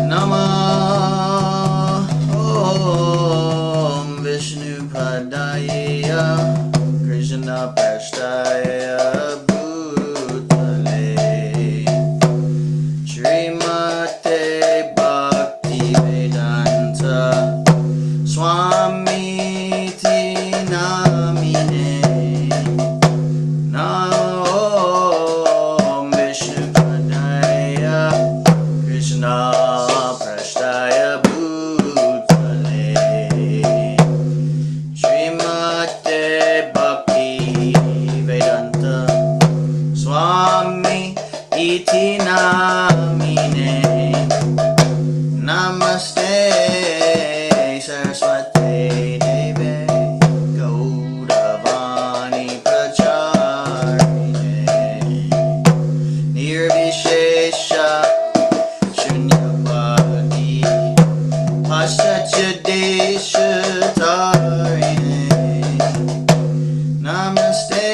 Namah Om Vishnu Padaya Krishna Prasthaya Bhutale Srimate Bhakti Vedanta Swami Namine Om Vishnu Padaya Krishna Prasthaya Bhutale Srimate Bhakti Vedanta Swami Iti Namine Namaste Saraswate Deve Gauravani Pracharine Nirvishesha Shunyavadi Paschachadeshatarine Namaste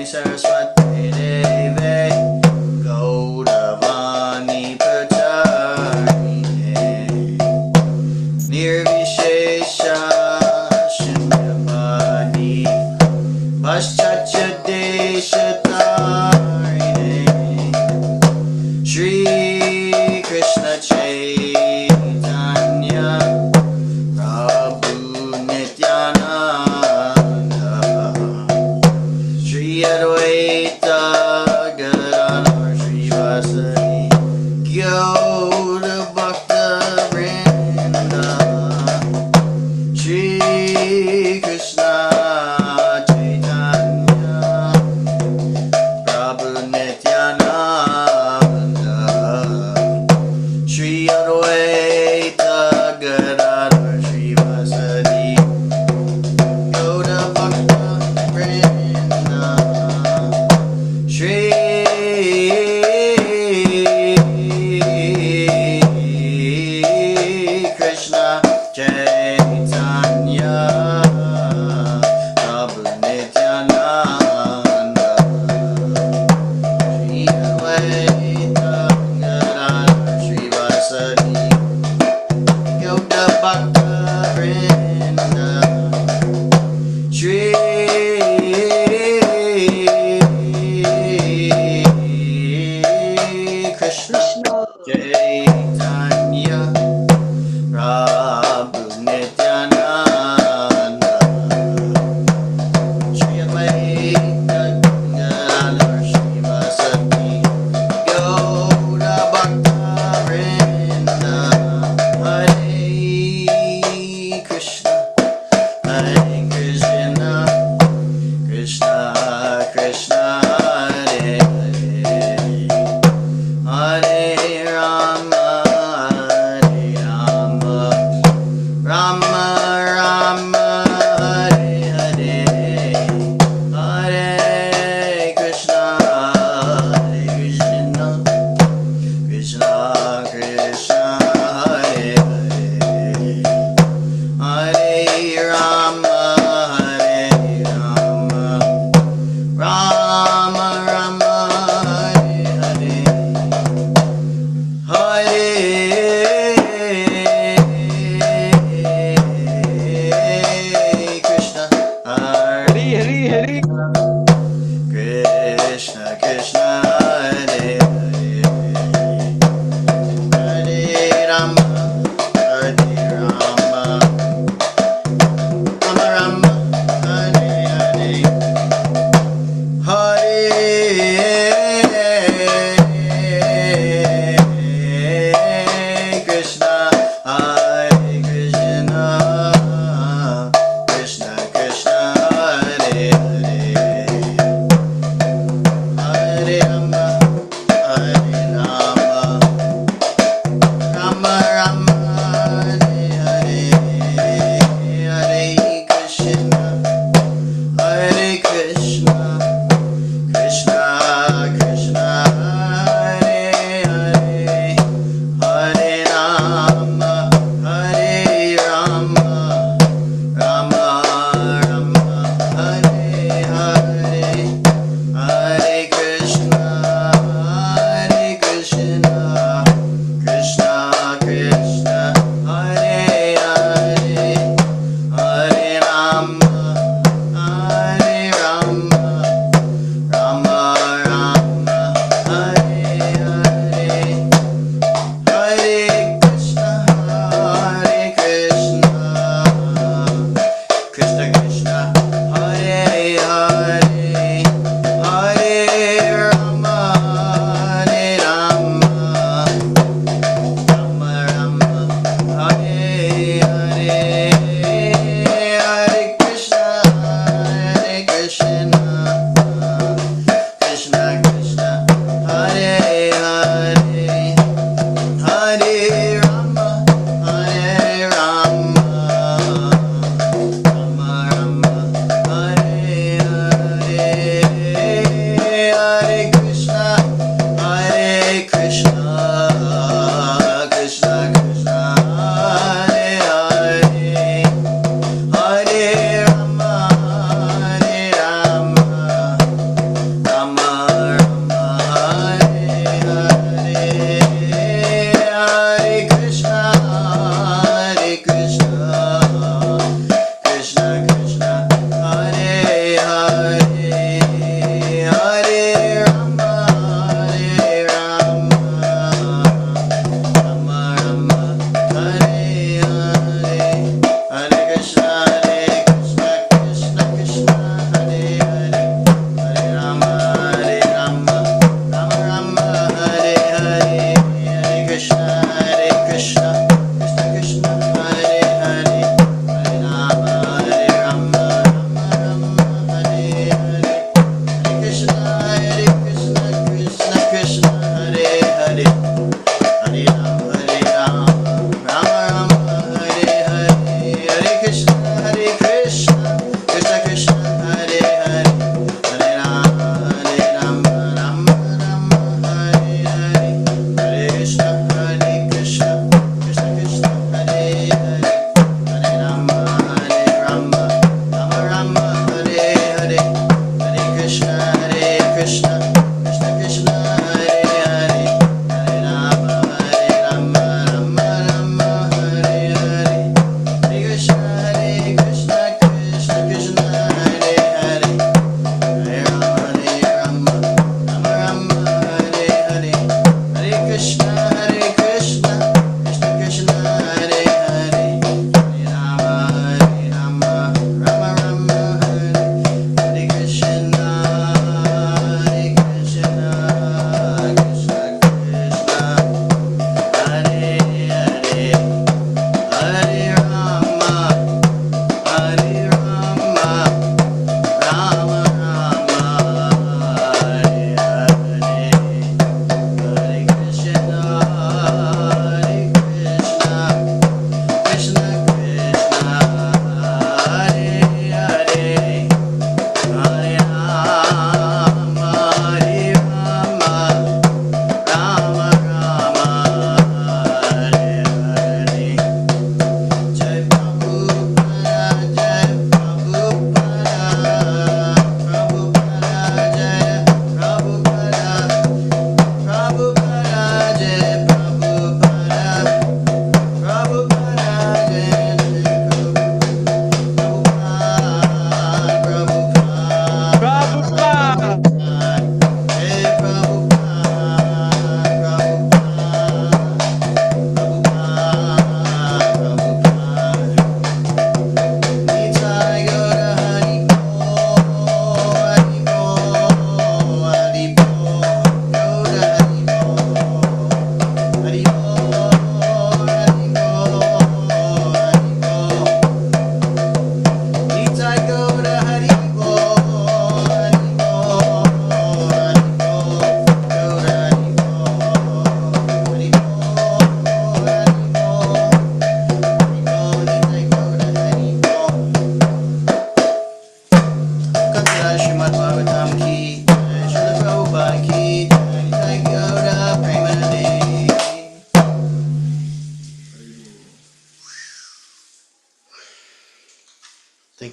Saraswati Deve Gauravani Pracharine Nirvishesha Shunyavadi Paschachadeshatarine Shri Krishna Chaitanya Prabhu Nityananda Shri Advaita Gadadhar Srivasadi Gyoda Bhakta Vrinda Shri Krishna Chaitanya Prabhu Nityananda Shri Advaita Gadadhar Srivasadi Gyoda Bhakta Vrinda Shri Krishna Chaitanya Prabhu Nityananda Shri Advaita Gadadhar Srivasadi Gyoda Bhakta Vrinda Shri Krishna Chaitanya Prabhu Nityananda Shri Advaita Gadadhar Srivasadi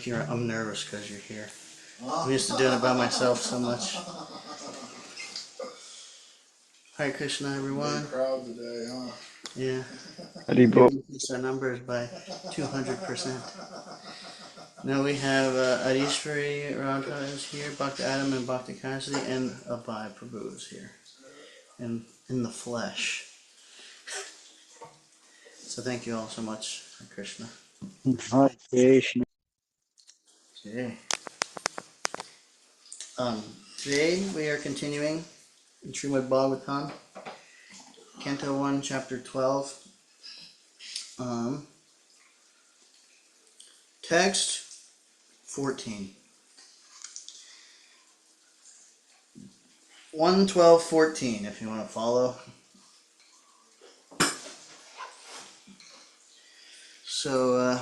think I'm nervous because you're here. I'm used to doing it by myself so much. Hare Krishna, everyone. Big crowd today, huh? Yeah. Haribo. We increased our numbers by 200%. Now we have Adishwari Radha is here, Bhakti Adam and Bhakti Cassidy, and Abhay Prabhu is here. And in the flesh. So thank you all so much, Hare Krishna. Hare Krishna. Okay. Today we are continuing in Srimad Bhagavatam, Canto 1, Chapter 12. Text 14. 1:12:14, if you want to follow. So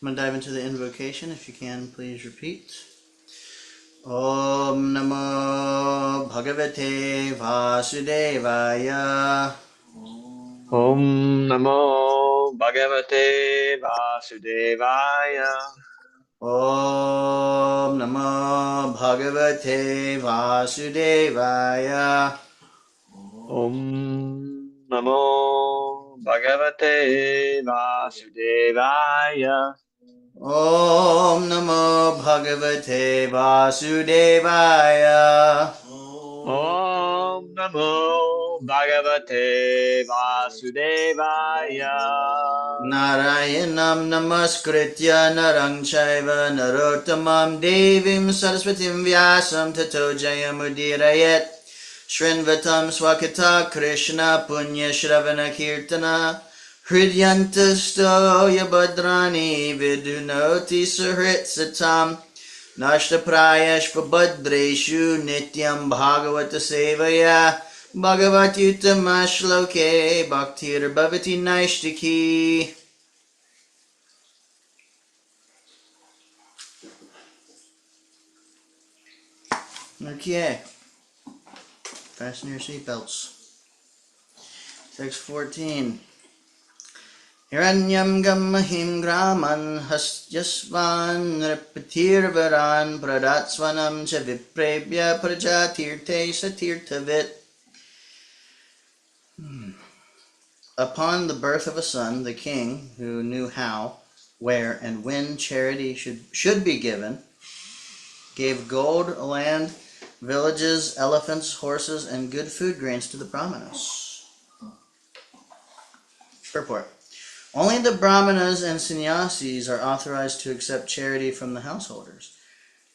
I'm going to dive into the invocation. If you can, please repeat. Om Namo Bhagavate Vasudevaya. Om Namo Bhagavate Vasudevaya. Om Namo Bhagavate Vasudevaya. Om Namo Bhagavate Vasudevaya. Om Namo Bhagavate Vasudevaya. Om Namo Bhagavate Vasudevaya. Narayanam Namaskritya Narang Chaiva Narottamam Devim Saraswatim Vyasam Tato Jayamudirayet Shrinvatam Swakata Krishna Punya Shravana Kirtana Hridyantasto Yabhadrani Vidunoti Suhrit Satam Nashtaprayash Pabhadreshu Nityam Bhagavata Sevaya Bhagavati Uttama-shloke Bhaktir Bhavati Naishtiki. Okay. Fasten your seatbelts. Text 14. Hiranyam Gammahim Graman Hasyasvan Repatirvaran Pradatsvanam Cha Viprebhya Prajatirte Satirtavit. Upon the birth of a son, the king, who knew how, where, and when charity should be given, gave gold, land, villages, elephants, horses, and good food grains to the brahmanas. Purport. Only the brahmanas and sannyasis are authorized to accept charity from the householders.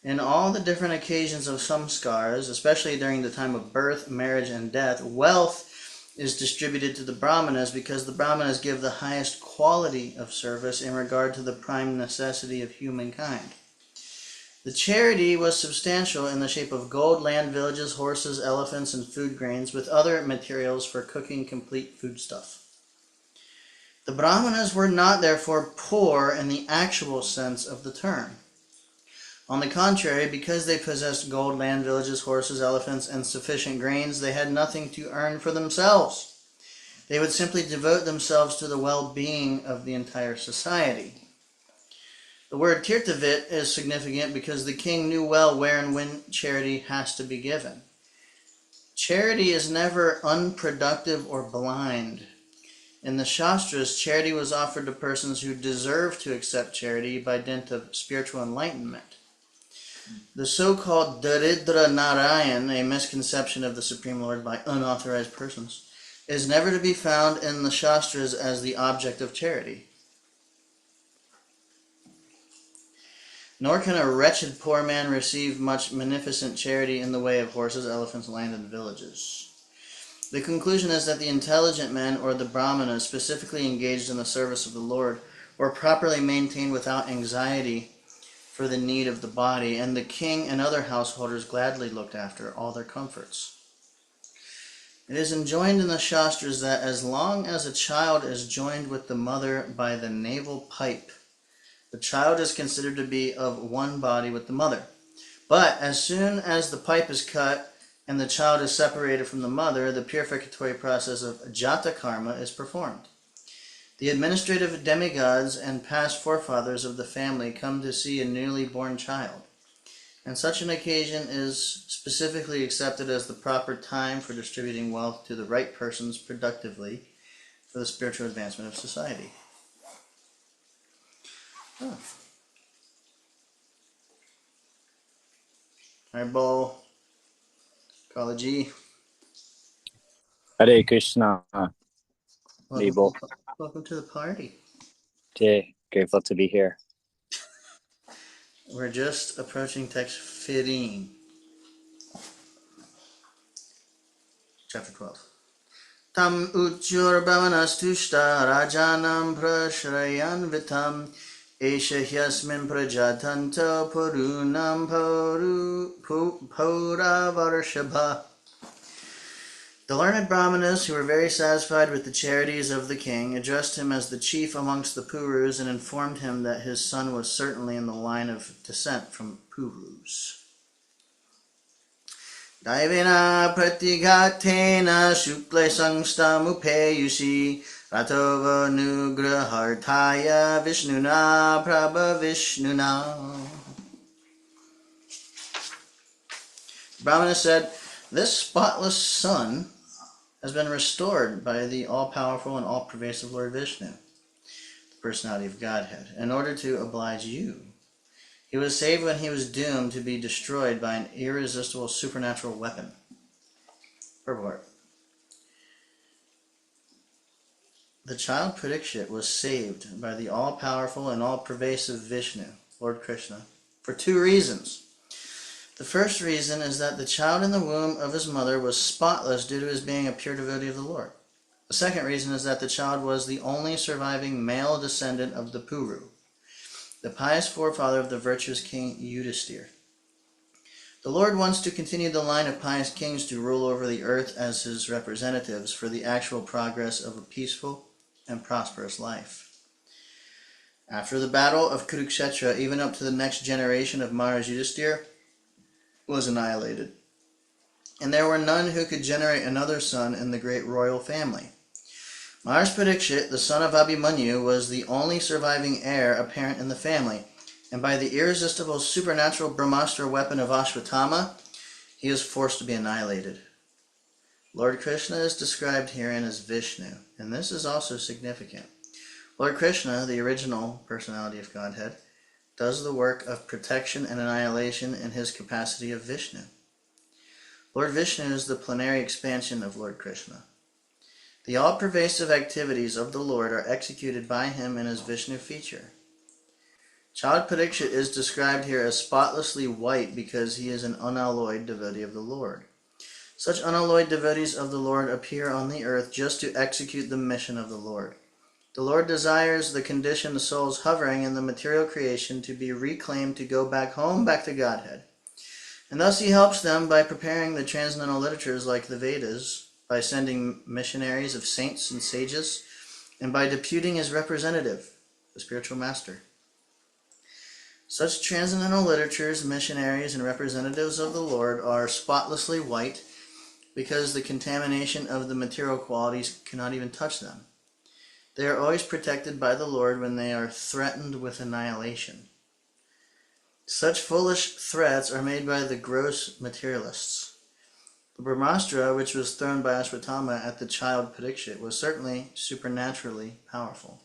In all the different occasions of samskars, especially during the time of birth, marriage, and death, wealth is distributed to the brahmanas because the brahmanas give the highest quality of service in regard to the prime necessity of humankind. The charity was substantial in the shape of gold, land, villages, horses, elephants, and food grains, with other materials for cooking complete foodstuff. The brahmanas were not therefore poor in the actual sense of the term. On the contrary, because they possessed gold, land, villages, horses, elephants, and sufficient grains, they had nothing to earn for themselves. They would simply devote themselves to the well-being of the entire society. The word tirtavit is significant because the king knew well where and when charity has to be given. Charity is never unproductive or blind. In the Shastras, charity was offered to persons who deserve to accept charity by dint of spiritual enlightenment. The so-called Daridra Narayan, a misconception of the Supreme Lord by unauthorized persons, is never to be found in the Shastras as the object of charity. Nor can a wretched poor man receive much munificent charity in the way of horses, elephants, land, and villages. The conclusion is that the intelligent men, or the brahmanas, specifically engaged in the service of the Lord, were properly maintained without anxiety for the need of the body, and the king and other householders gladly looked after all their comforts. It is enjoined in the Shastras that as long as a child is joined with the mother by the navel pipe, the child is considered to be of one body with the mother. But as soon as the pipe is cut and the child is separated from the mother, the purificatory process of jata karma is performed. The administrative demigods and past forefathers of the family come to see a newly born child, and such an occasion is specifically accepted as the proper time for distributing wealth to the right persons productively for the spiritual advancement of society. Oh. Eyeball, Kalaji, Hare Krishna, welcome, Bibo. welcome to the party. Jay, grateful to be here. We're just approaching text 15, chapter 12. Tam uchurvamanastushta rajanam prashrayan vitam esha hyasmin prajatanto purunam puravarshabha. The learned brahmanas, who were very satisfied with the charities of the king, addressed him as the chief amongst the Purus and informed him that his son was certainly in the line of descent from Purus. Daivena pratighatena shukle sangstamupeyushi ratova nugrahartaya vishnuna prabha vishnuna. Brahmana said, "This spotless son has been restored by the all-powerful and all-pervasive Lord Vishnu, the personality of Godhead, in order to oblige you. He was saved when he was doomed to be destroyed by an irresistible supernatural weapon." Purport. The child Parikshit was saved by the all-powerful and all-pervasive Vishnu, Lord Krishna, for two reasons. The first reason is that the child in the womb of his mother was spotless due to his being a pure devotee of the Lord. The second reason is that the child was the only surviving male descendant of the Puru, the pious forefather of the virtuous king Yudhisthira. The Lord wants to continue the line of pious kings to rule over the earth as his representatives for the actual progress of a peaceful and prosperous life. After the battle of Kurukshetra, even up to the next generation of Maharaj Yudhisthira was annihilated, and there were none who could generate another son in the great royal family. Maharaj Parikshit, the son of Abhimanyu, was the only surviving heir apparent in the family, and by the irresistible supernatural Brahmastra weapon of Ashwatthama, he is forced to be annihilated. Lord Krishna is described herein as Vishnu, and this is also significant. Lord Krishna, the original personality of Godhead, does the work of protection and annihilation in his capacity of Vishnu. Lord Vishnu is the plenary expansion of Lord Krishna. The all-pervasive activities of the Lord are executed by him in his Vishnu feature. Child Parikshit is described here as spotlessly white because he is an unalloyed devotee of the Lord. Such unalloyed devotees of the Lord appear on the earth just to execute the mission of the Lord. The Lord desires the conditioned souls hovering in the material creation to be reclaimed to go back home, back to Godhead. And thus he helps them by preparing the transcendental literatures like the Vedas, by sending missionaries of saints and sages, and by deputing his representative, the spiritual master. Such transcendental literatures, missionaries, and representatives of the Lord are spotlessly white because the contamination of the material qualities cannot even touch them. They are always protected by the Lord when they are threatened with annihilation. Such foolish threats are made by the gross materialists. The Brahmastra, which was thrown by Ashwatthama at the child Parikshit, was certainly supernaturally powerful,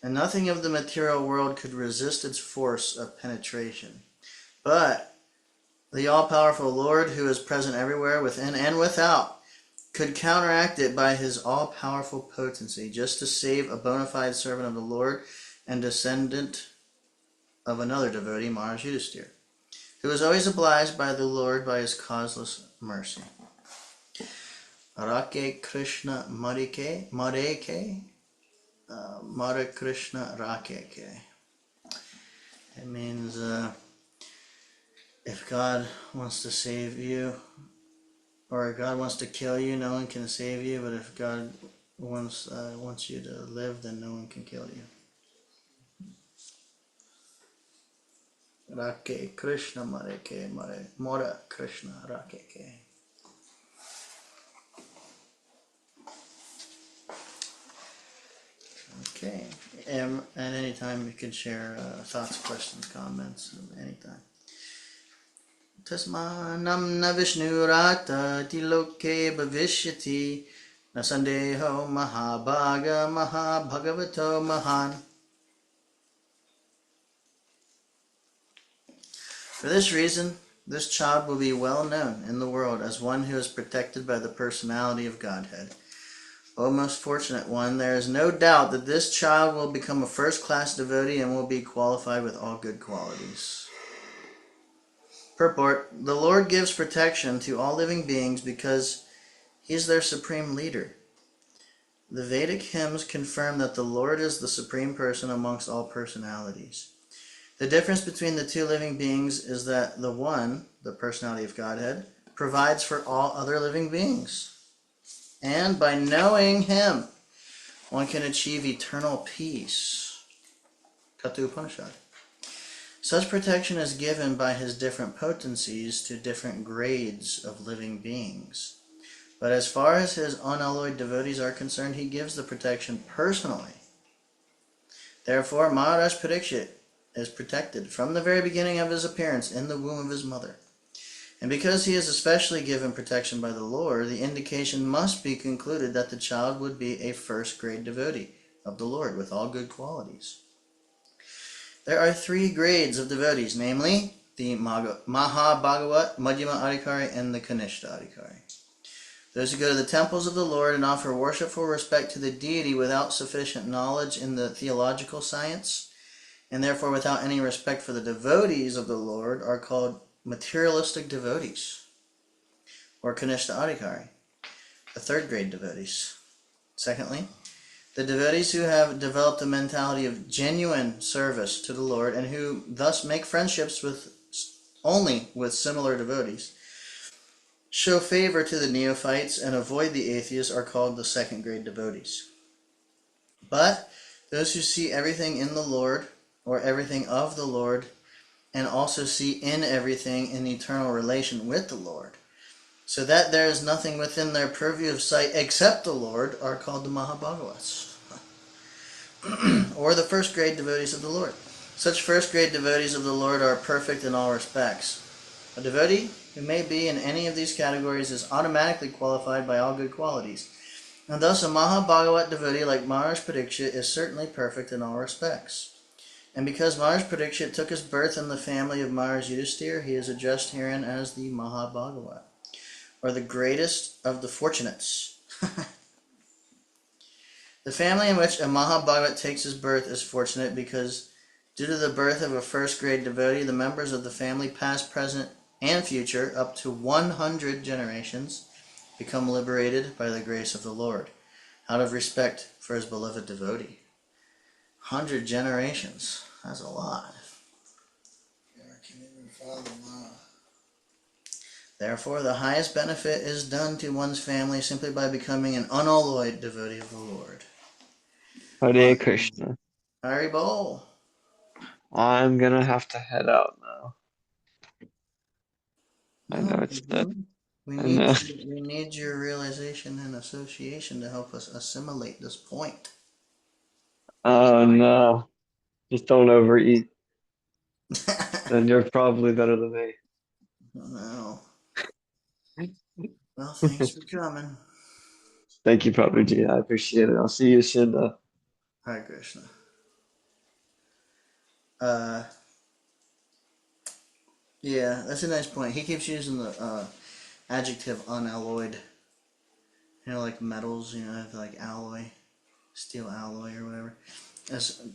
and nothing of the material world could resist its force of penetration. But the all-powerful Lord, who is present everywhere, within and without, could counteract it by his all-powerful potency, just to save a bona fide servant of the Lord and descendant of another devotee, Maharaj Yudhisthira, who is always obliged by the Lord by his causeless mercy. Rake Krishna Marike, Mara Krishna Rakeke. It means if God wants to save you, or if God wants to kill you, no one can save you. But if God wants you to live, then no one can kill you. Rake Krishna Mareke Mora Krishna Rakeke. Okay. At any time you can share thoughts, questions, comments, anytime. Tasmanam na Vishnurata tiloke bhavishyati na sandeho mahabhaga mahabhagavato mahan. For this reason, this child will be well known in the world as one who is protected by the personality of Godhead. O most fortunate one, there is no doubt that this child will become a first-class devotee and will be qualified with all good qualities. Purport: the Lord gives protection to all living beings because He is their supreme leader. The Vedic hymns confirm that the Lord is the supreme person amongst all personalities. The difference between the two living beings is that the one, the personality of Godhead, provides for all other living beings. And by knowing Him, one can achieve eternal peace. Katha Upanishad. Such protection is given by His different potencies to different grades of living beings. But as far as His unalloyed devotees are concerned, He gives the protection personally. Therefore, Maharaj Parikshit is protected from the very beginning of his appearance in the womb of his mother. And because he is especially given protection by the Lord, the indication must be concluded that the child would be a first-grade devotee of the Lord with all good qualities. There are 3 grades of devotees, namely the Mahabhagavat, Madhyama Adhikari, and the Kanishta Adhikari. Those who go to the temples of the Lord and offer worshipful respect to the deity without sufficient knowledge in the theological science, and therefore without any respect for the devotees of the Lord, are called materialistic devotees, or Kanishta Adhikari, the 3rd grade devotees. Secondly, the devotees who have developed a mentality of genuine service to the Lord and who thus make friendships only with similar devotees, show favor to the neophytes and avoid the atheists, are called the 2nd grade devotees. But those who see everything in the Lord, or everything of the Lord, and also see in everything an eternal relation with the Lord, so that there is nothing within their purview of sight except the Lord, are called the Mahabhagavats, or the 1st grade devotees of the Lord. Such 1st grade devotees of the Lord are perfect in all respects. A devotee who may be in any of these categories is automatically qualified by all good qualities, and thus a Mahabhagavat devotee like Maharaj Parikshit is certainly perfect in all respects. And because Maharaj Parikshit took his birth in the family of Maharaj Yudhisthira, he is addressed herein as the Mahabhagavat, or the greatest of the fortunates. The family in which a Mahabhagavat takes his birth is fortunate because, due to the birth of a 1st grade devotee, the members of the family, past, present, and future, up to 100 generations, become liberated by the grace of the Lord, out of respect for his beloved devotee. 100 generations. That's a lot. Yeah, I can't even fathom that. Therefore, the highest benefit is done to one's family simply by becoming an unalloyed devotee of the Lord. Hare Krishna. Haribol. I'm gonna have to head out now. I know No, it's that. we I know. need your realization and association to help us assimilate this point. Oh no. Just don't overeat. Then you're probably better than me. No. Well, thanks for coming. Thank you, Prabhuji. I appreciate it. I'll see you soon, though. Hare Krishna. Yeah, that's a nice point. He keeps using the adjective unalloyed. Like metals, have like alloy, steel alloy or whatever.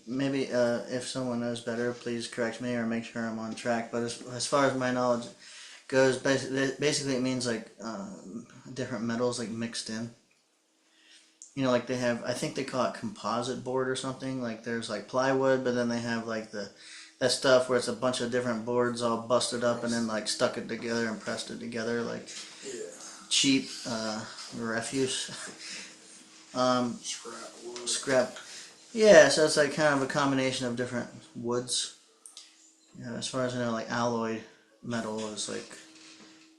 Maybe if someone knows better, please correct me or make sure I'm on track. But as far as my knowledge goes, basically it means like different metals like mixed in. Like they have, I think they call it composite board or something. Like there's like plywood, but then they have like that stuff where it's a bunch of different boards all busted up and then like stuck it together and pressed it together like cheap refuse. Scrap wood. Scrap. Yeah, so it's like kind of a combination of different woods. As far as I know, like alloy metal is like,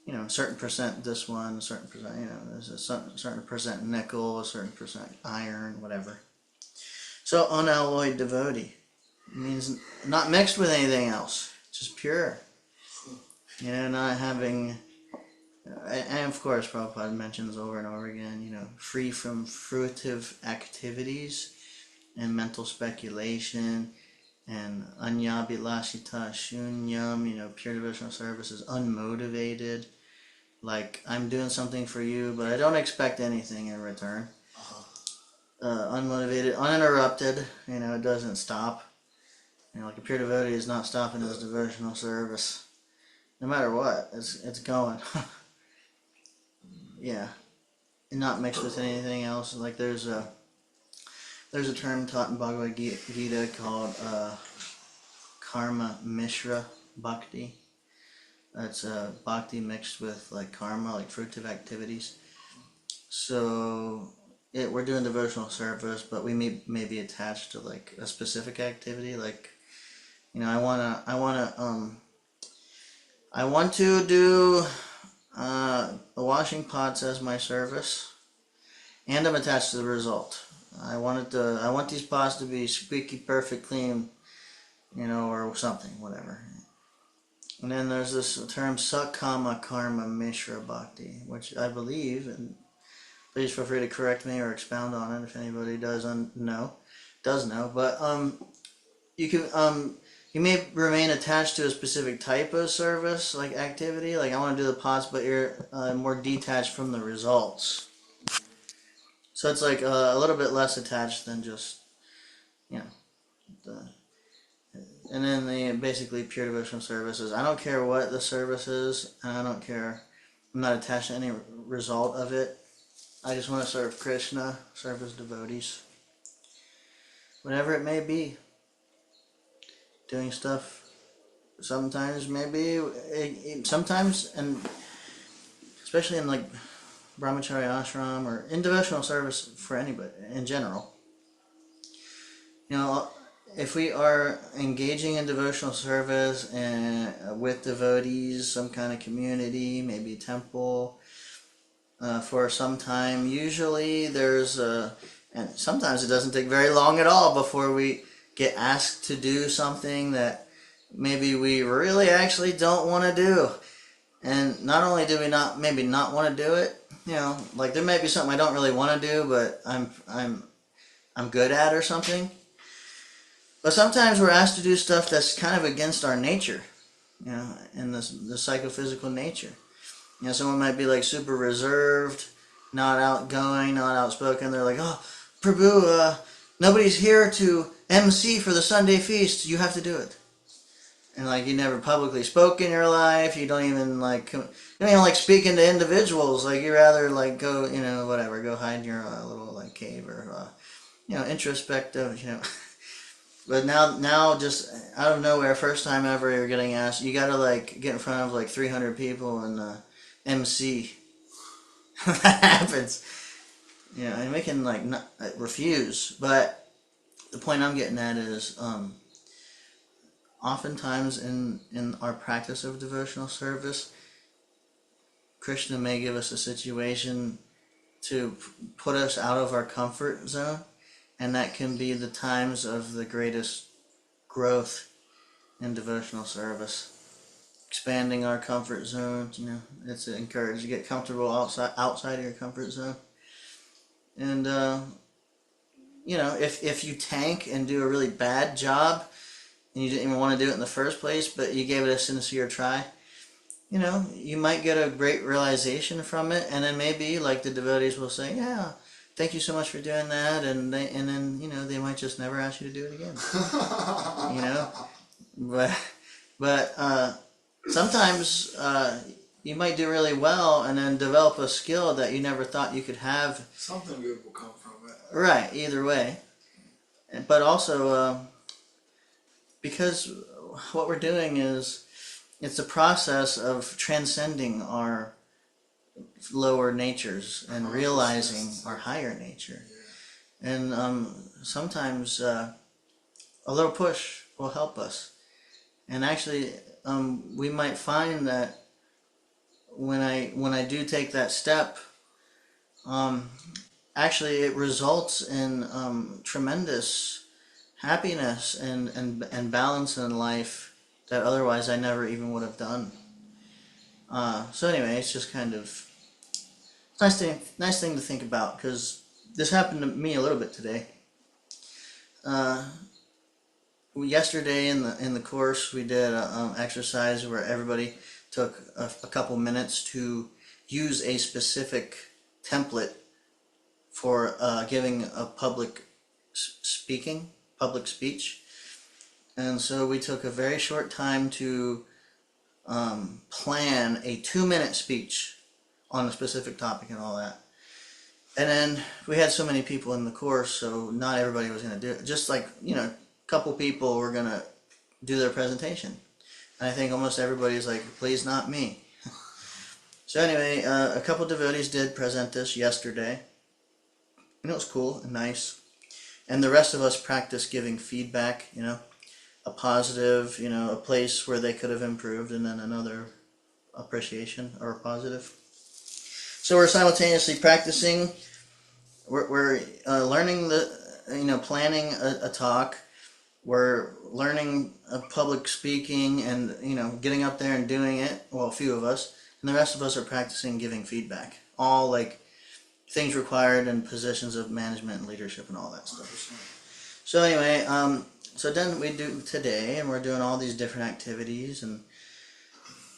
a certain percent this one, a certain percent, there's a certain percent nickel, a certain percent iron, whatever. So unalloyed devotee means not mixed with anything else, just pure. Not having, and of course Prabhupada mentions over and over again, free from fruitive activities and mental speculation, and anyabhilasita shunyam, pure devotional service is unmotivated. Like, I'm doing something for you, but I don't expect anything in return. Unmotivated, uninterrupted, it doesn't stop. Like a pure devotee is not stopping his devotional service. No matter what, it's going. Yeah. And not mixed with anything else. Like there's a term taught in Bhagavad Gita called karma mishra bhakti. That's bhakti mixed with like karma, like fruitive activities. So we're doing devotional service, but we may be attached to like a specific activity. Like, I want to do the washing pots as my service, and I'm attached to the result. I want these pots to be squeaky, perfect, clean, or something, whatever. And then there's this term sakama karma mishra bhakti, which I believe, and please feel free to correct me or expound on it if anybody does know. But you may remain attached to a specific type of service, like activity. Like I want to do the pots, but you're more detached from the results. So it's like a little bit less attached than just, and then the basically pure devotional services. I don't care what the service is, and I don't care. I'm not attached to any result of it. I just want to serve Krishna, serve his devotees. Whatever it may be. Doing stuff. Sometimes maybe, sometimes, and especially in like brahmacharya ashram or in devotional service for anybody in general. If we are engaging in devotional service and with devotees, some kind of community, maybe a temple, for some time, usually there's and sometimes it doesn't take very long at all before we get asked to do something that maybe we really actually don't want to do. And not only do we not want to do it, like there may be something I don't really want to do, but I'm good at or something. But sometimes we're asked to do stuff that's kind of against our nature, in the psychophysical nature. Someone might be like super reserved, not outgoing, not outspoken. They're like, "Oh, Prabhu, nobody's here to MC for the Sunday feast. You have to do it." And like you never publicly spoke in your life. You don't even like speaking to individuals. Like you rather like go, whatever, go hide in your little like cave or introspective, But now, just out of nowhere, first time ever, you're getting asked. You gotta like get in front of like 300 people and MC. That happens, and we can like not, refuse. But the point I'm getting at is, oftentimes in our practice of devotional service, Krishna may give us a situation to put us out of our comfort zone. And that can be the times of the greatest growth in devotional service. Expanding our comfort zone, it's encouraged to get comfortable outside of your comfort zone. And, if you tank and do a really bad job, and you didn't even want to do it in the first place, but you gave it a sincere try, you might get a great realization from it, and then maybe, like the devotees will say, yeah, thank you so much for doing that, and then they might just never ask you to do it again. But sometimes you might do really well and then develop a skill that you never thought you could have. Something good will come from it. Right, either way. But also because what we're doing is it's a process of transcending our lower natures and realizing our higher nature. And sometimes a little push will help us. And actually, we might find that when I do take that step, actually it results in tremendous happiness and balance in life that otherwise I never even would have done. So anyway, it's just kind of nice thing to think about, because this happened to me a little bit today. Yesterday in the course we did an exercise where everybody took a couple minutes to use a specific template for giving a public speech, and so we took a very short time to plan a 2-minute speech on a specific topic and all that. And then we had so many people in the course, so not everybody was going to do it. Just like, a couple people were going to do their presentation. And I think almost everybody's like, please not me. So anyway, a couple devotees did present this yesterday. And it was cool and nice. And the rest of us practiced giving feedback, a positive, a place where they could have improved, and then another appreciation or a positive. So we're simultaneously practicing. We're learning planning a talk. We're learning public speaking and, getting up there and doing it. Well, a few of us. And the rest of us are practicing giving feedback. All like things required in positions of management and leadership and all that stuff. So anyway, so then we do today, and we're doing all these different activities and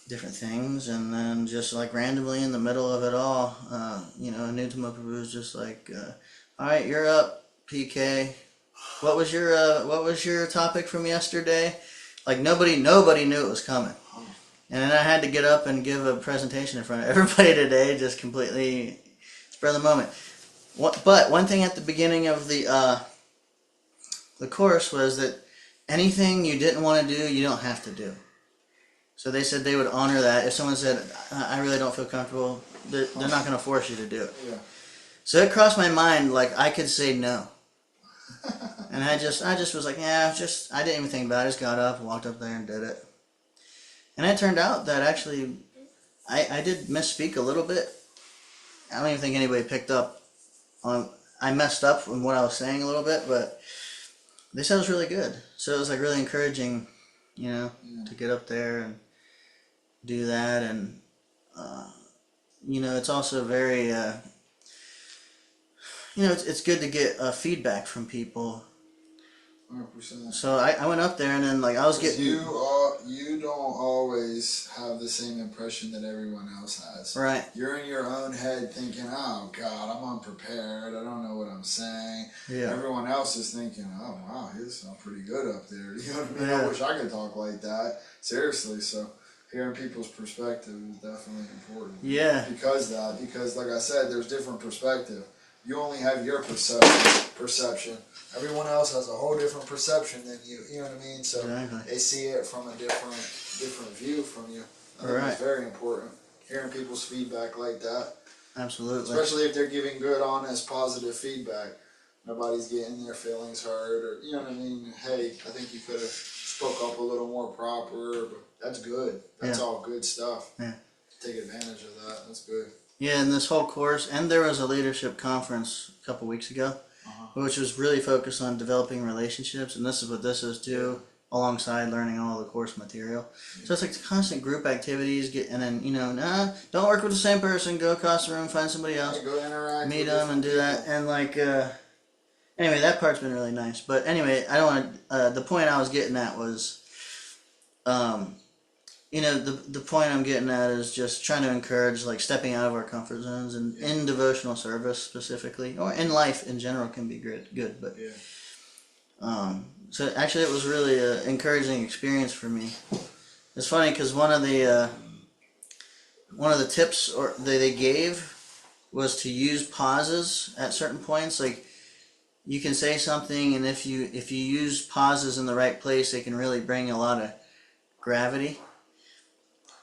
different things, and then just like randomly in the middle of it all, Nutama Prabhu was just like, all right, you're up, PK. What was your topic from yesterday? Like nobody knew it was coming. And then I had to get up and give a presentation in front of everybody today, just completely spur of the moment. But one thing at the beginning of the course was that anything you didn't want to do, you don't have to do. So they said they would honor that. If someone said, I really don't feel comfortable, they're not going to force you to do it. Yeah. So it crossed my mind, like I could say no. And I just was like, I didn't even think about it. I just got up, walked up there and did it. And it turned out that actually I did misspeak a little bit. I don't even think anybody picked up on, I messed up on what I was saying a little bit, but they said it was really good. So it was like really encouraging, to get up there and do that. And, it's also very, it's good to get feedback from people. 100%. So I went up there, and then like I was getting. You don't always have the same impression that everyone else has. Right. You're in your own head thinking, "Oh God, I'm unprepared. I don't know what I'm saying." Yeah. Everyone else is thinking, "Oh wow, he sounds pretty good up there." You know what I mean? Yeah. I wish I could talk like that. Seriously, so hearing people's perspective is definitely important. Yeah. Because like I said, there's different perspective. You only have your perception. Everyone else has a whole different perception than you. You know what I mean? So Exactly. they see it from a different view from you. I think Right. it's very important. Hearing people's feedback like that. Absolutely. Especially if they're giving good, honest, positive feedback. Nobody's getting their feelings hurt, or you know what I mean? Hey, I think you could have spoke up a little more proper, but that's good. That's all good stuff. Yeah. Take advantage of that. That's good. Yeah, and this whole course, and there was a leadership conference a couple weeks ago, which was really focused on developing relationships, and this is what this is too, alongside learning all the course material. So it's like constant group activities, and then, don't work with the same person, go across the room, find somebody else, Go interact meet with them, and do that, and like, anyway, that part's been really nice. But anyway, I don't want to, the point I was getting at was, the point I'm getting at is just trying to encourage like stepping out of our comfort zones, and in devotional service specifically, or in life in general can be good. But so actually it was really an encouraging experience for me. It's funny because one of the tips they gave was to use pauses at certain points. Like you can say something, and if you use pauses in the right place, it can really bring a lot of gravity.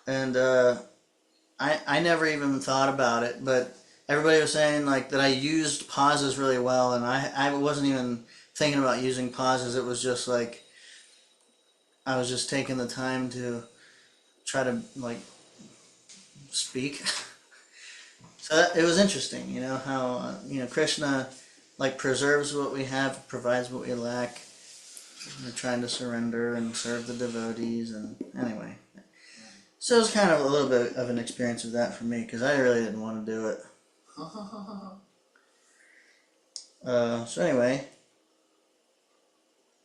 And I never even thought about it, but everybody was saying like that I used pauses really well, and I wasn't even thinking about using pauses. It was just like I was just taking the time to try to like speak. So it was interesting, how Krishna like preserves what we have, provides what we lack. We're trying to surrender and serve the devotees, and anyway. So it was kind of a little bit of an experience of that for me, because I really didn't want to do it. So anyway,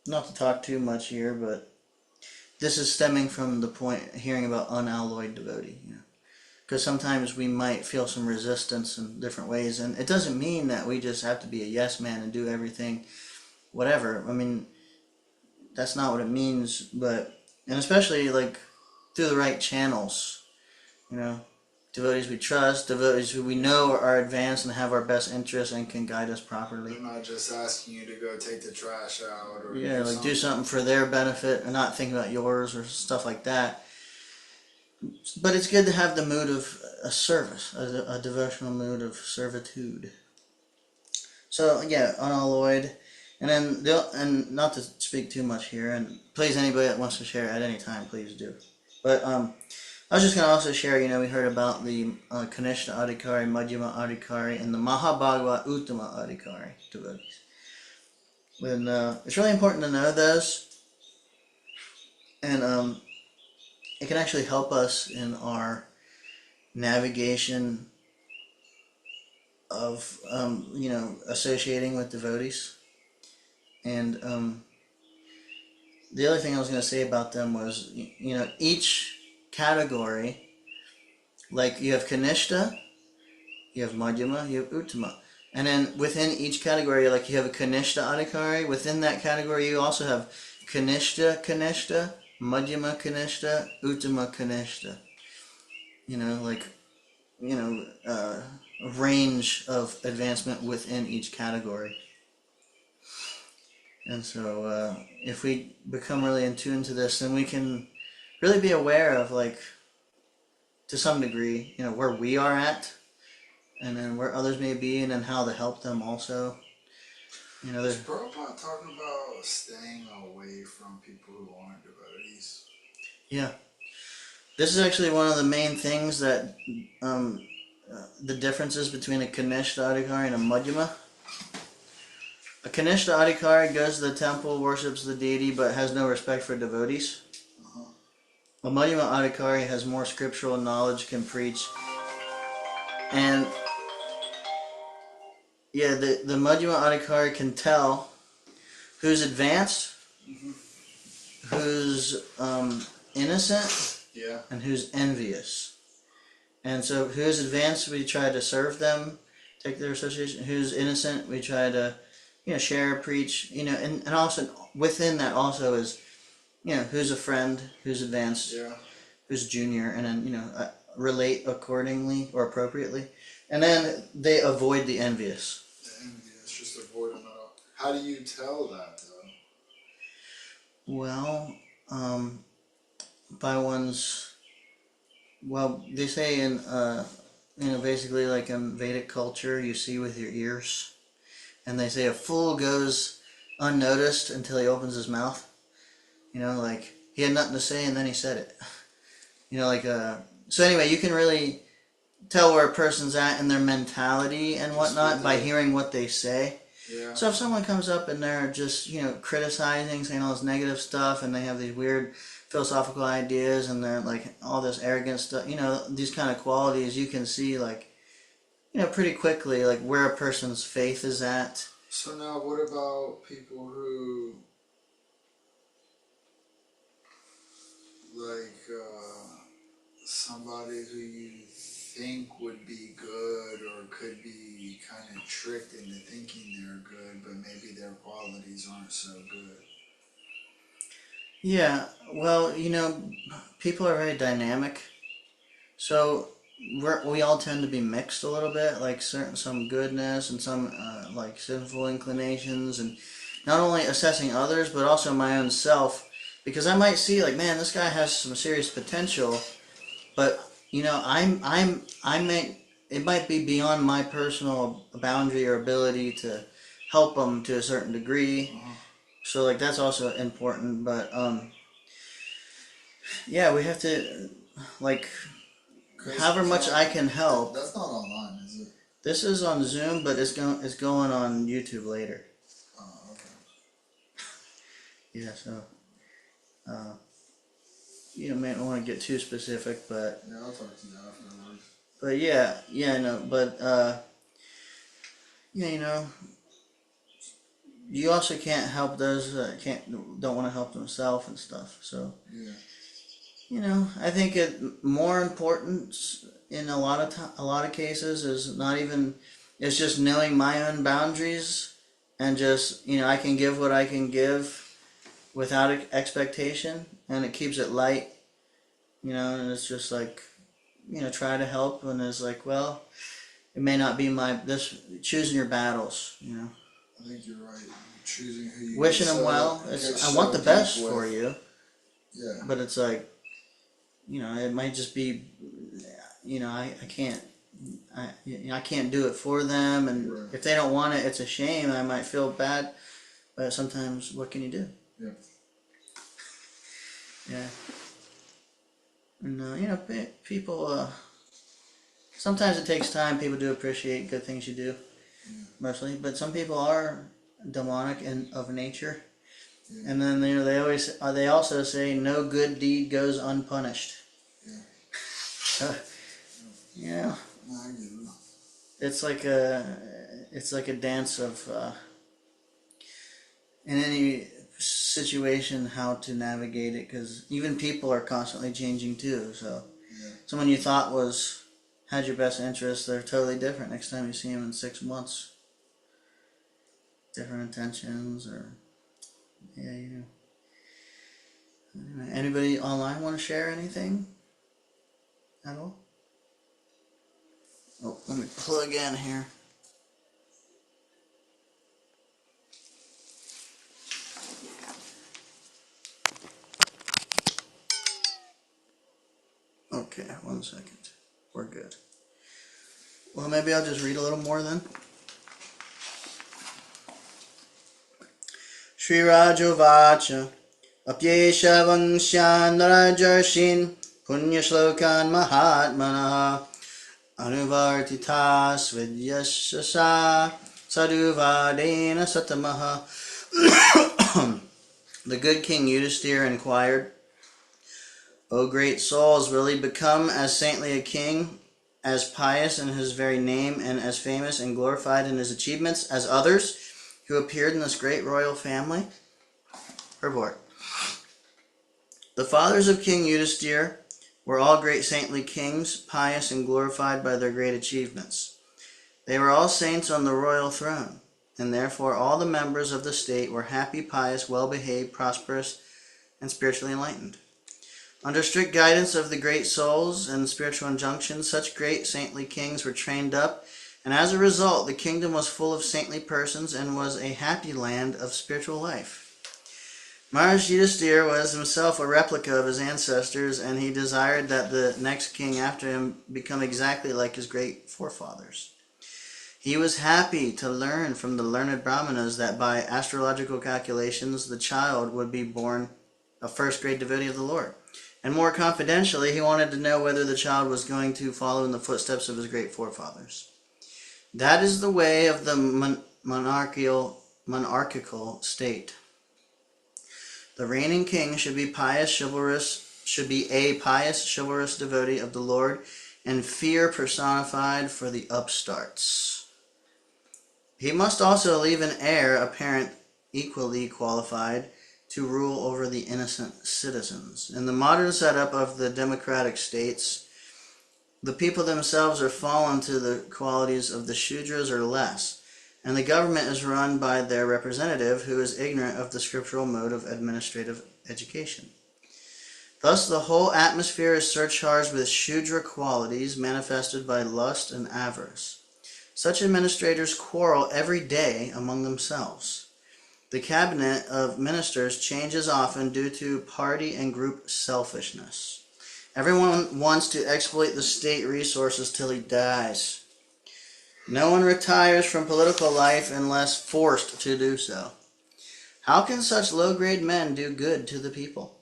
not to talk too much here, but this is stemming from the point hearing about unalloyed devotee. Because sometimes we might feel some resistance in different ways, and it doesn't mean that we just have to be a yes man and do everything, whatever. I mean, that's not what it means, and especially like through the right channels, devotees we trust, devotees who we know are advanced and have our best interests and can guide us properly. They're not just asking you to go take the trash out or do something for their benefit and not thinking about yours or stuff like that. But it's good to have the mood of a service, a devotional mood of servitude. So yeah, unalloyed, and then and not to speak too much here, and please anybody that wants to share at any time, please do. But I was just gonna also share. We heard about the Kanishta Adhikari, Madhyama Adhikari, and the Mahabhagava Uttama Adhikari devotees. And it's really important to know those, and it can actually help us in our navigation of associating with devotees. And the other thing I was going to say about them was each category, like you have Kanishta, you have Madhyama, you have Uttama, and then within each category, like you have a Kanishta Adhikari. Within that category you also have Kanishta Kanishta, Madhyama Kanishta, Uttama Kanishta. A range of advancement within each category. And so if we become really in tune to this, then we can really be aware of, like, to some degree, where we are at, and then where others may be, and then how to help them also. Is Prabhupada talking about staying away from people who aren't devotees? Yeah. This is actually one of the main things that the differences between a Kanishta Adhikari and a Madhyama. A Kanishta Adhikari goes to the temple, worships the deity, but has no respect for devotees. A Madhyama Adhikari has more scriptural knowledge, can preach. And yeah, the Madhyama Adhikari can tell who's advanced, who's innocent, and who's envious. And so who's advanced, we try to serve them, take their association. Who's innocent, we try to share, preach, and also within that also is, who's a friend, who's advanced, who's junior, and then, relate accordingly or appropriately. And then they avoid the envious. The envious, just avoid them at all. How do you tell that, though? Well, they say in, basically like in Vedic culture, you see with your ears. And they say a fool goes unnoticed until he opens his mouth. Like he had nothing to say and then he said it. So anyway, you can really tell where a person's at in their mentality and whatnot by hearing what they say. Yeah. So if someone comes up and they're just, criticizing, saying all this negative stuff, and they have these weird philosophical ideas, and they're like all this arrogant stuff, these kind of qualities, you can see like, pretty quickly, like where a person's faith is at. So now what about people who, like, somebody who you think would be good or could be kind of tricked into thinking they're good, but maybe their qualities aren't so good? Yeah, well, people are very dynamic. So we all tend to be mixed a little bit, like some goodness and some like sinful inclinations, and not only assessing others but also my own self, because I might see like, man, this guy has some serious potential, but it might be beyond my personal boundary or ability to help them to a certain degree. So like that's also important, but yeah, we have to like however much I can help. That's not online, is it? This is on Zoom, but it's going on YouTube later. Oh, okay. Yeah, so you may not want to get too specific, but Yeah, I'll talk to you afterwards. but yeah, no, but yeah, you also can't help those that don't want to help themselves and stuff. So Yeah. I think it more important in a lot of cases is not even it's just knowing my own boundaries and just I can give what I can give without expectation, and it keeps it light. And it's just like try to help, and it's like, well, it may not be choosing your battles. I think you're right. Choosing who you Wishing them so well. I want the best for you. Yeah. But it's like, it might just be, I can't, I can't do it for them, and Right. if they don't want it, it's a shame. I might feel bad, but sometimes, what can you do? Yeah. Yeah. And people. Sometimes it takes time. People do appreciate good things you do, mostly, but some people are demonic and of nature. Yeah. And then they also say no good deed goes unpunished. Yeah. Yeah. No, I get it. It's like a dance of in any situation how to navigate it, because even people are constantly changing too. So someone you thought had your best interest, they're totally different next time you see them in 6 months. Different intentions, or Anyway, anybody online want to share anything at all? Oh, let me plug in here. Okay, 1 second. We're good. Well, maybe I'll just read a little more then. Shri Rajovacha Apyesha Vangshan Narajarshin Punyashlokan Mahatmana Anuvartitas Vidyashasa Sadhuvadena Satamaha. The good King Yudhisthira inquired, O great souls, will he become as saintly a king, as pious in his very name, and as famous and glorified in his achievements as others who appeared in this great royal family? Purport. The fathers of King Yudhisthira were all great saintly kings, pious and glorified by their great achievements. They were all saints on the royal throne, and therefore all the members of the state were happy, pious, well-behaved, prosperous, and spiritually enlightened. Under strict guidance of the great souls and spiritual injunctions, such great saintly kings were trained up, and as a result, the kingdom was full of saintly persons and was a happy land of spiritual life. Maharaj Yudhisthira was himself a replica of his ancestors, and he desired that the next king after him become exactly like his great forefathers. He was happy to learn from the learned brahmanas that by astrological calculations the child would be born a first-grade devotee of the Lord. And more confidentially, he wanted to know whether the child was going to follow in the footsteps of his great forefathers. That is the way of the monarchical state. The reigning king should be a pious, chivalrous devotee of the Lord, and fear personified for the upstarts. He must also leave an heir apparent equally qualified to rule over the innocent citizens. In the modern setup of the democratic states, the people themselves are fallen to the qualities of the Shudras or less, and the government is run by their representative, who is ignorant of the scriptural mode of administrative education. Thus the whole atmosphere is surcharged with Shudra qualities manifested by lust and avarice. Such administrators quarrel every day among themselves. The cabinet of ministers changes often due to party and group selfishness. Everyone wants to exploit the state resources till he dies. No one retires from political life unless forced to do so. How can such low-grade men do good to the people?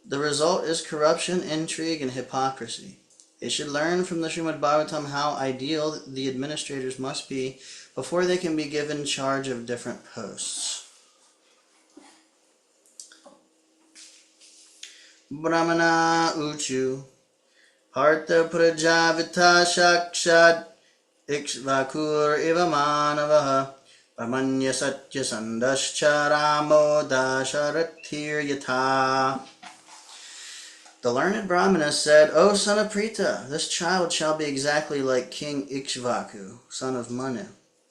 The result is corruption, intrigue, and hypocrisy. They should learn from the Srimad Bhagavatam how ideal the administrators must be before they can be given charge of different posts. Brahmana Uchu Partha Prajavita Shakshat Ikshvakur Iva Manavaha Brahmanya Satya Sandascha Ramo Dasharathir Yatha. The learned Brahmana said, O son of Pritha, this child shall be exactly like King Ikshvaku, son of Manu,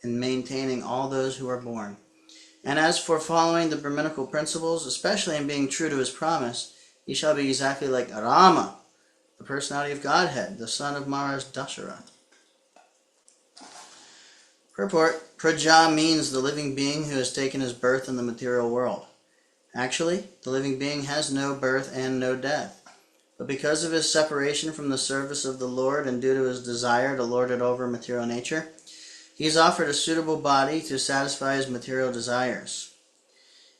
in maintaining all those who are born. And as for following the Brahminical principles, especially in being true to his promise, he shall be exactly like Rama, the personality of Godhead, the son of Maharaj Dasharatha. Purport: Praja means the living being who has taken his birth in the material world. Actually, the living being has no birth and no death. But because of his separation from the service of the Lord and due to his desire to lord it over material nature, he is offered a suitable body to satisfy his material desires.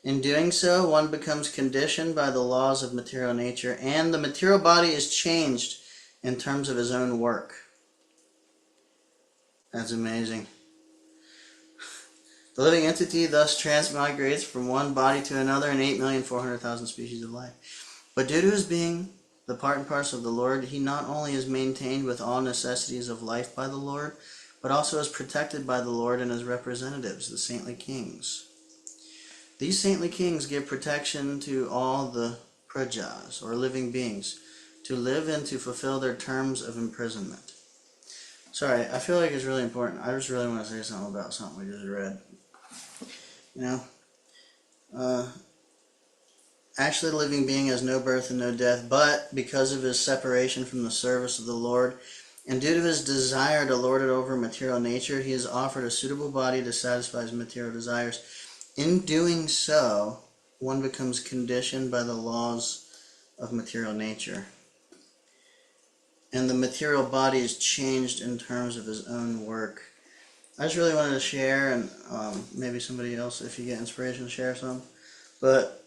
In doing so, one becomes conditioned by the laws of material nature, and the material body is changed in terms of his own work. That's amazing. The living entity thus transmigrates from one body to another in 8,400,000 species of life. But due to his being the part and parcel of the Lord, he not only is maintained with all necessities of life by the Lord, but also is protected by the Lord and his representatives, the saintly kings. These saintly kings give protection to all the prajas, or living beings, to live and to fulfill their terms of imprisonment. Sorry, I feel like it's really important. I just really want to say something about something we just read. Actually, the living being has no birth and no death, but because of his separation from the service of the Lord, and due to his desire to lord it over material nature, he is offered a suitable body to satisfy his material desires. In doing so, one becomes conditioned by the laws of material nature. And the material body is changed in terms of his own work. I just really wanted to share, and maybe somebody else, if you get inspiration, share some. But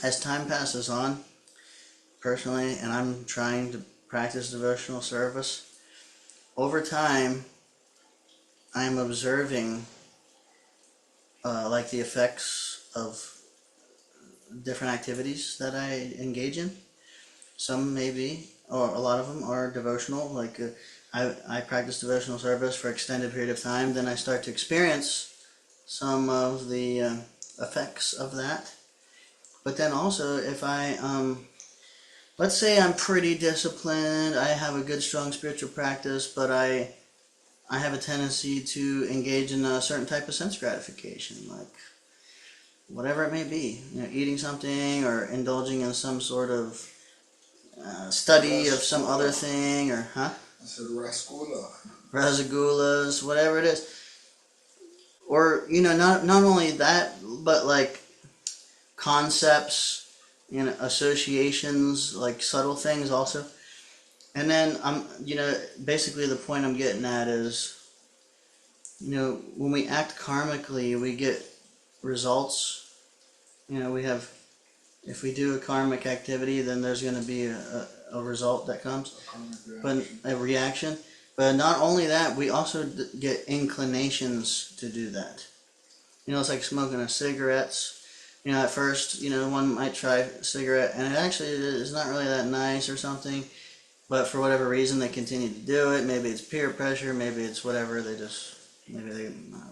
as time passes on, personally, and I'm trying to practice devotional service, over time, I'm observing like the effects of different activities that I engage in. Some may be, or a lot of them are devotional, like I practice devotional service for an extended period of time, then I start to experience some of the effects of that. But then also, if I, let's say I'm pretty disciplined, I have a good, strong spiritual practice, but I have a tendency to engage in a certain type of sense gratification, like whatever it may be, eating something or indulging in some sort of study of some other thing, or I said rasagullas, whatever it is, or not only that, but like concepts, associations, like subtle things also. And then basically the point I'm getting at is, when we act karmically, we get results. If we do a karmic activity, then there's going to be a result that comes, but a reaction. But not only that, we also get inclinations to do that. It's like smoking a cigarettes. At first, one might try a cigarette, and it actually is not really that nice or something, but for whatever reason, they continue to do it. Maybe it's peer pressure, maybe it's whatever,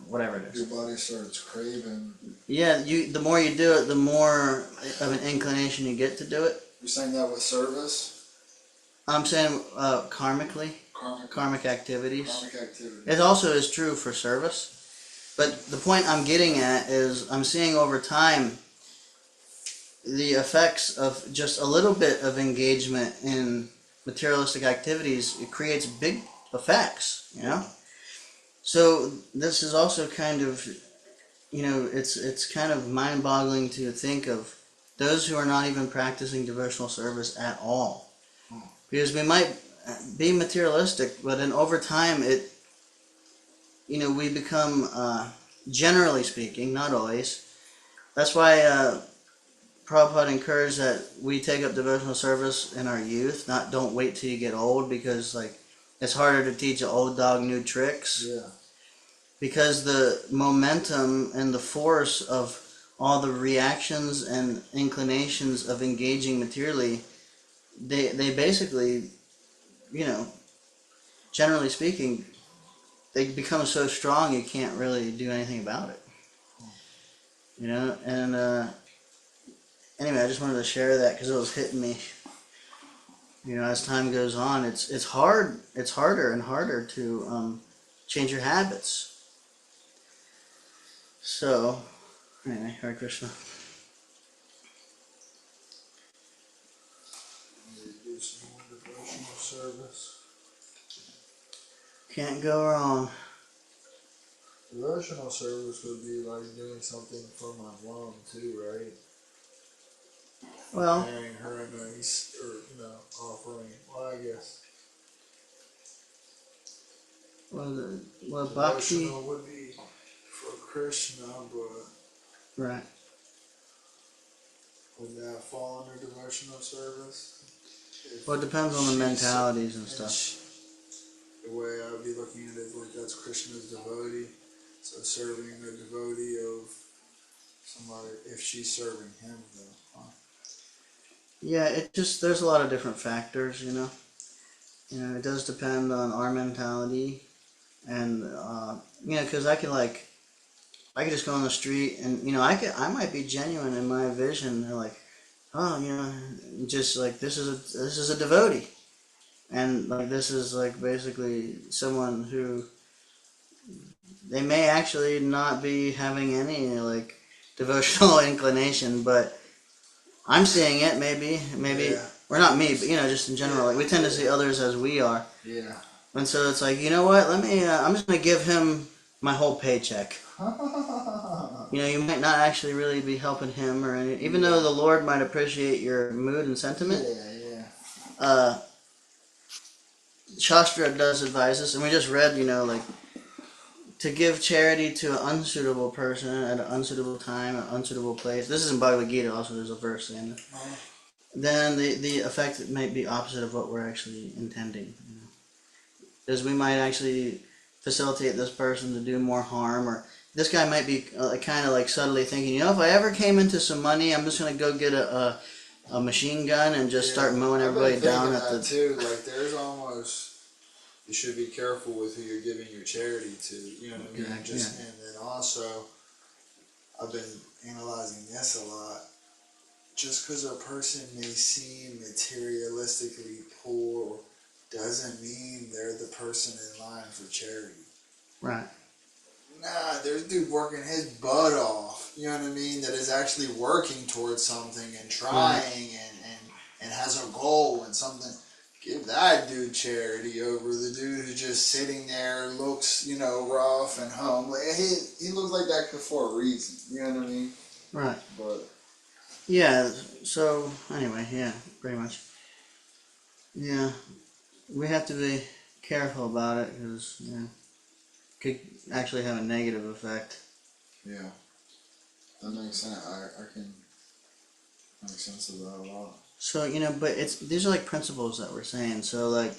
whatever it is. Your body starts craving. Yeah, the more you do it, the more of an inclination you get to do it. You're saying that with service? I'm saying karmically. Karmic activities. Karmic activities. It also is true for service. But the point I'm getting at is I'm seeing over time the effects of just a little bit of engagement in materialistic activities. It creates big effects, So this is also kind of, it's kind of mind-boggling to think of those who are not even practicing devotional service at all. Because we might be materialistic, but then over time we become, generally speaking, not always. That's why Prabhupada encouraged that we take up devotional service in our youth, not don't wait till you get old, because like it's harder to teach an old dog new tricks. Yeah. Because the momentum and the force of all the reactions and inclinations of engaging materially, they basically, you know, generally speaking, they become so strong you can't really do anything about it. You know, and anyway, I just wanted to share that because it was hitting me. You know, as time goes on, it's hard. It's harder and harder to change your habits. So, anyway, Hare Krishna. Do some more devotional service. Can't go wrong. Devotional service would be like doing something for my mom too, right? Well, Preparing her a nice, or offering. Well, I guess well, bhakti, devotional would be for Krishna, but right? would that fall under devotional service? Well, it depends on the She's- mentalities and and stuff. The way I would be looking at it is like that's Krishna's devotee. So serving a devotee of somebody, if she's serving him, though. Huh? Yeah, it just there's a lot of different factors, you know. You know, it does depend on our mentality, and you know, because I could just go on the street, and you know, I might be genuine in my vision. They're like, oh, you know, just like this is a devotee, and like this is like basically someone who they may actually not be having any like devotional inclination, but I'm seeing it. Maybe, Yeah. or not me, but you know, just in general, like we tend to see others as we are, Yeah. and so it's like, you know what? Let me. I'm just gonna give him my whole paycheck. You know, you might not actually really be helping him or any, even though the Lord might appreciate your mood and sentiment. Yeah. Shastra does advise us, and we just read, you know, like to give charity to an unsuitable person at an unsuitable time, an unsuitable place. This is in Bhagavad Gita. Also, there's a verse saying that. Then the effect might be opposite of what we're actually intending. You know? Because we might actually facilitate this person to do more harm, or this guy might be kind of like subtly thinking, you know, if I ever came into some money, I'm just gonna go get a machine gun and just start mowing everybody down at the. Too. Like there's almost you should be careful with who you're giving your charity to. You know what I mean? Yeah. And then also, I've been analyzing this a lot. Just because a person may seem materialistically poor doesn't mean they're the person in line for charity. Right. Nah, there's a dude working his butt off, you know what I mean, that is actually working towards something and trying and has a goal and something. Give that dude charity over the dude who's just sitting there, looks, you know, rough and homely. He looks like that for a reason, you know what I mean? Right. But Yeah, so anyway, yeah, pretty much. Yeah, we have to be careful about it because, you know, it could actually have a negative effect. yeah, that makes sense. I can make sense of that a lot. So, you know, but these are like principles that we're saying. So, like,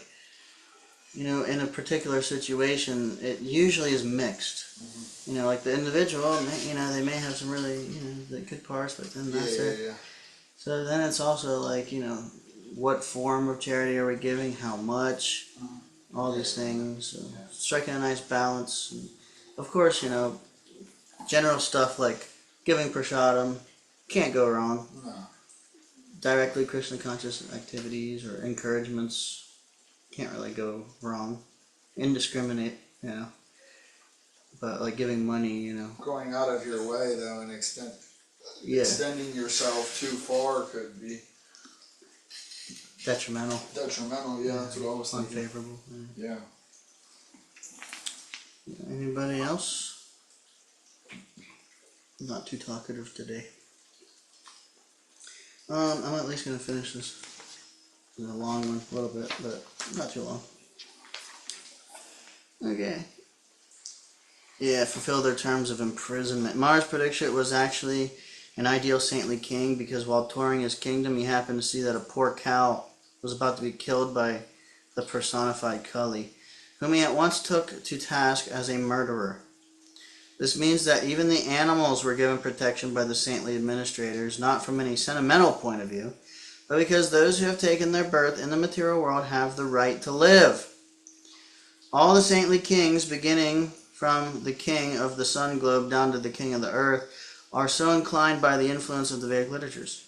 you know, in a particular situation, it usually is mixed. Mm-hmm. You know, like the individual, you know, they may have some really, you know, the good parts, but then that's it. Yeah. So then it's also like, you know, what form of charity are we giving, how much, all these things. So striking a nice balance. And of course, you know, general stuff like giving prasadam, can't go wrong. No. Directly Krishna conscious activities or encouragements, can't really go wrong. Indiscriminate, you know. But like giving money, you know. Going out of your way though and extending yourself too far could be detrimental. Detrimental, yeah, that's what I was thinking. Unfavorable. Yeah. Anybody else? Not too talkative today. I'm at least gonna finish this. It's a long one, a little bit, but not too long. Okay. Yeah, fulfill their terms of imprisonment. Mars Pradikshit was actually an ideal saintly king, because while touring his kingdom, he happened to see that a poor cow was about to be killed by the personified Kali, whom he at once took to task as a murderer. This means that even the animals were given protection by the saintly administrators, not from any sentimental point of view, but because those who have taken their birth in the material world have the right to live. All the saintly kings, beginning from the king of the sun globe down to the king of the earth, are so inclined by the influence of the Vedic literatures.